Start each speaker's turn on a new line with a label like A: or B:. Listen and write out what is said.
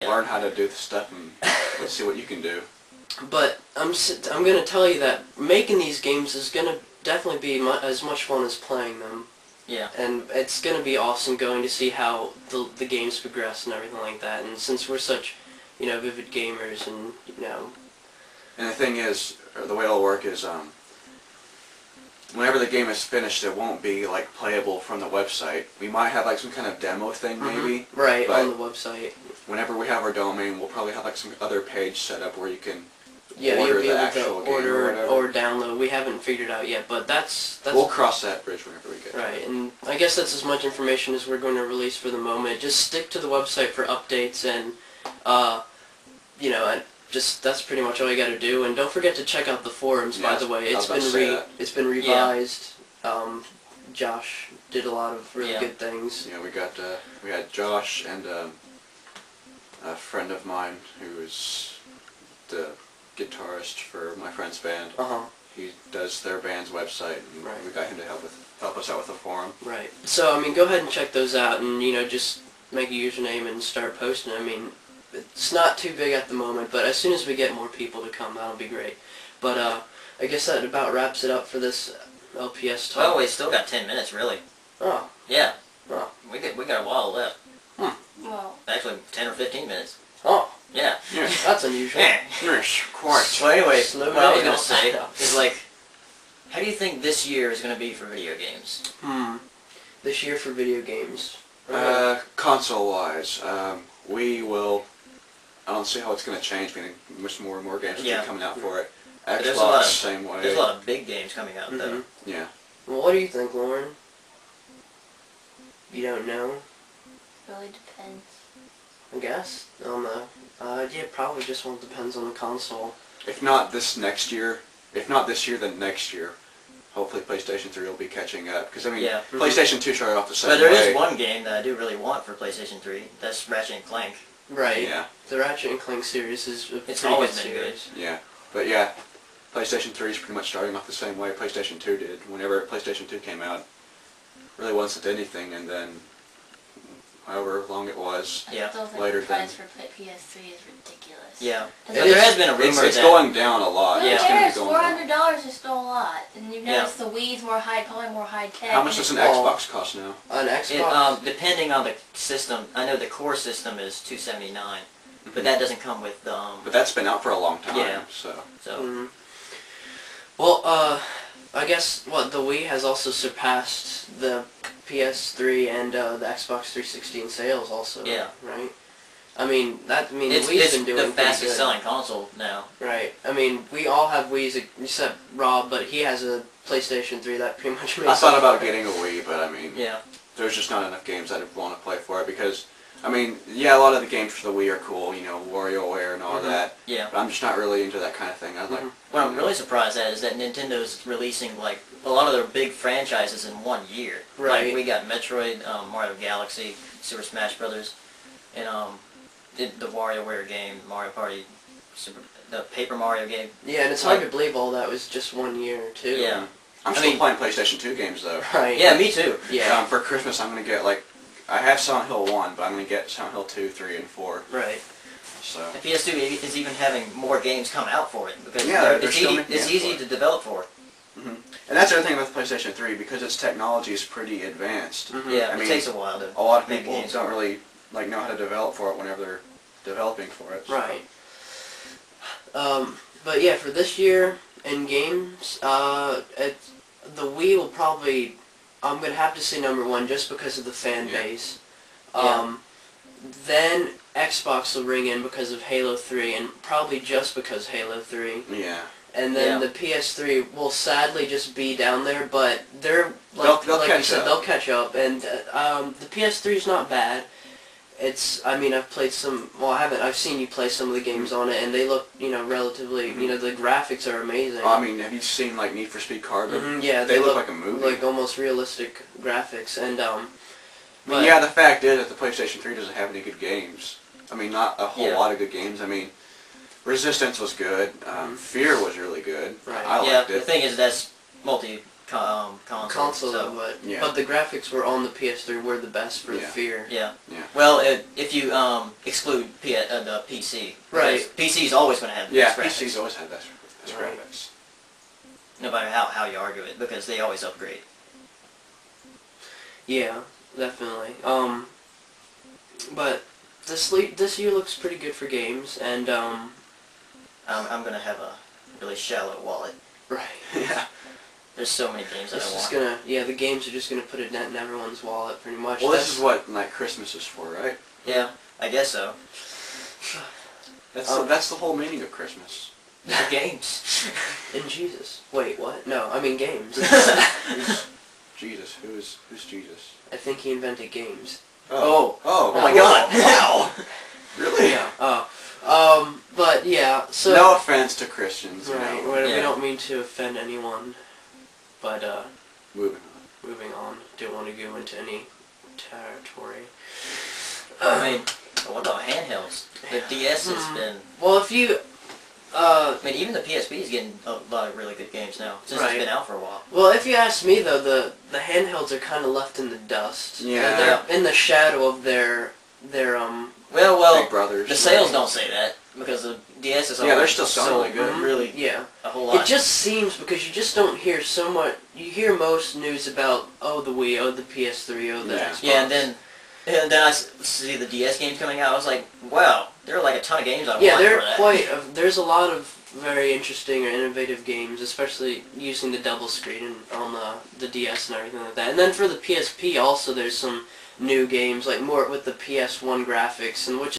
A: learn how to do the stuff, and let's see what you can do.
B: But I'm going to tell you that making these games is going to definitely be as much fun as playing them.
C: Yeah.
B: And it's going to be awesome going to see how the games progress and everything like that. And since we're such, vivid gamers and,
A: And the thing is, or the way it'll work is, whenever the game is finished, it won't be like playable from the website. We might have like some kind of demo thing, maybe.
B: Right, on the website.
A: Whenever we have our domain, we'll probably have like some other page set up where you can
B: Yeah,
A: order
B: you'll be
A: the
B: able
A: actual
B: to
A: game
B: order
A: or
B: download. We haven't figured out yet, but that's
A: we'll cross that bridge whenever we get to
B: right.
A: it.
B: And I guess that's as much information as we're going to release for the moment. Just stick to the website for updates, and and just that's pretty much all you got to do. And don't forget to check out the forums. By the way, it's been revised. Josh did a lot of really good things.
A: Yeah, we had Josh and a friend of mine who is the guitarist for my friend's band. He does their band's website, and we got him to help us out with the forum.
B: Right. So go ahead and check those out, and just make a username and start posting. It's not too big at the moment, but as soon as we get more people to come, that'll be great. But I guess that about wraps it up for this LPS talk.
C: Oh, we still got 10 minutes, really.
B: Oh.
C: Yeah.
B: Oh.
C: We got a while left.
D: Well.
C: Actually, 10 or 15 minutes.
B: Oh.
C: Yeah.
A: Yes.
B: That's unusual.
A: Yes, quite.
C: So anyway,
B: Slow
C: what I was
B: down.
C: going to say is, like, how do you think this year is going to be for video games?
B: This year for video games.
A: Console-wise, we will. I don't see how it's going to change. Meaning, much more and more games keep coming out for it. Xbox, same way.
C: There's a lot of big games coming out, though.
A: Yeah.
B: Well, what do you think, Lauren? You don't know?
D: Really depends.
B: I guess. I don't know. Yeah, probably just all depends on the console.
A: If not this year, then next year. Hopefully PlayStation 3 will be catching up. Because, PlayStation 2 started off the same way.
C: But there is one game that I do really want for PlayStation 3. That's Ratchet & Clank.
B: Right.
A: Yeah.
B: The Ratchet & Clank series is a
C: It's
B: pretty
C: always
B: good
C: been
B: series.
C: good.
A: Yeah. But yeah, PlayStation 3 is pretty much starting off the same way PlayStation 2 did. Whenever PlayStation 2 came out, really wasn't anything, and then however long it was,
D: I still think
A: later
D: the price for PS3 is ridiculous.
C: Yeah.
D: But
C: There has been a rumor
A: it's
C: that...
A: going down a lot.
D: Who
A: It's
D: cares?
A: going to be going down.
D: $400 is still a lot. And you've noticed the Wii's probably more high tech.
A: How much does an Xbox cost now?
B: An Xbox?
C: Depending on the system, I know the core system is $279, but that doesn't come with
A: But that's been out for a long time.
C: Yeah.
A: So.
B: Well, I guess the Wii has also surpassed the PS3 and the Xbox 360 in sales also.
C: Yeah.
B: Right. The Wii's
C: It's
B: been doing
C: the
B: pretty
C: fastest
B: good.
C: selling console now.
B: Right. We all have Wii's except Rob, but he has a PlayStation 3 that pretty much makes.
A: I thought about getting a Wii, but
C: Yeah.
A: there's just not enough games I'd want to play for it because. a lot of the games for the Wii are cool, WarioWare and all that.
C: Yeah.
A: But I'm just not really into that kind of thing.
C: What I'm really surprised at is that Nintendo's releasing like a lot of their big franchises in 1 year.
B: Right.
C: Like we got Metroid, Mario Galaxy, Super Smash Brothers, and the WarioWare game, Mario Party, the Paper Mario game.
B: Yeah, and it's hard to believe all that was just 1 year too.
C: Yeah.
A: I'm still playing PlayStation 2 games though.
B: Right.
C: Yeah, me too.
B: Yeah.
A: For Christmas, I'm gonna get I have Silent Hill 1, but I'm gonna get Silent Hill 2, 3, and 4.
B: Right.
A: So.
C: The PS2 is even having more games come out for it because it's easy to develop for.
A: And that's the other thing with PlayStation 3 because its technology is pretty advanced.
C: Yeah, it takes a while to.
A: A lot of
C: make
A: people
C: games.
A: don't really know how to develop for it whenever they're developing for it. So.
B: Right. But yeah, for this year in games, the Wii will probably. I'm gonna have to say #1 just because of the fan base. Then Xbox will ring in because of Halo 3, and probably just because Halo 3.
A: Yeah.
B: And then the PS3 will sadly just be down there, but they're like you said, they'll catch up. And the PS3 is not bad. I've played some. Well, I haven't. I've seen you play some of the games on it, and they look, relatively. The graphics are amazing.
A: Have you seen Need for Speed Carbon?
B: Yeah,
A: they look like a movie.
B: Like almost realistic graphics, and
A: the fact is that the PlayStation 3 doesn't have any good games. Not a whole lot of good games. Resistance was good. Fear was really good.
B: Right.
A: I liked it.
C: The thing is that's multi console. So.
B: But the graphics were on the PS3 were the best for the fear.
C: Yeah. Well, if you exclude the PC,
B: right?
C: PC's always going to have the best graphics.
A: PC's always had best graphics.
C: No matter how you argue it, because they always upgrade.
B: Yeah, definitely. But this year looks pretty good for games, and
C: I'm gonna have a really shallow wallet.
B: Right.
A: Yeah.
C: There's so many games that I want.
B: The games are just gonna put a dent in everyone's wallet, pretty much.
A: Well, this is what Christmas is for, right?
C: Yeah, I guess so.
A: That's the whole meaning of Christmas.
C: The games.
B: In Jesus. Wait, what? No, I mean games.
A: Jesus. Who's Jesus?
B: I think he invented games.
C: Oh my
A: God!
C: Wow.
A: Really?
B: Yeah. But yeah. So.
A: No offense to Christians.
B: Right.
A: You know.
B: We don't mean to offend anyone, but
A: moving on.
B: Don't want to go into any territory.
C: I mean, what about handhelds? The DS has been.
B: Well, if you.
C: I mean, even the PSP is getting a lot of really good games now, since it's been out for a while.
B: Well, if you ask me, though, the handhelds are kind of left in the dust.
A: Yeah.
B: They're in the shadow of their
C: Well,
A: Big Brothers.
C: The sales don't say that, because the DS is
A: they're still selling really good.
C: Really,
B: a
C: whole lot.
B: It just seems, because you just don't hear so much. You hear most news about, the Wii, the PS3, the Xbox.
C: Yeah, and then I see the DS games coming out. I was like, wow, there are like a ton of games I want for that.
B: There's a lot of very interesting or innovative games, especially using the double screen on the DS and everything like that. And then for the PSP also, there's some new games, like more with the PS1 graphics, and which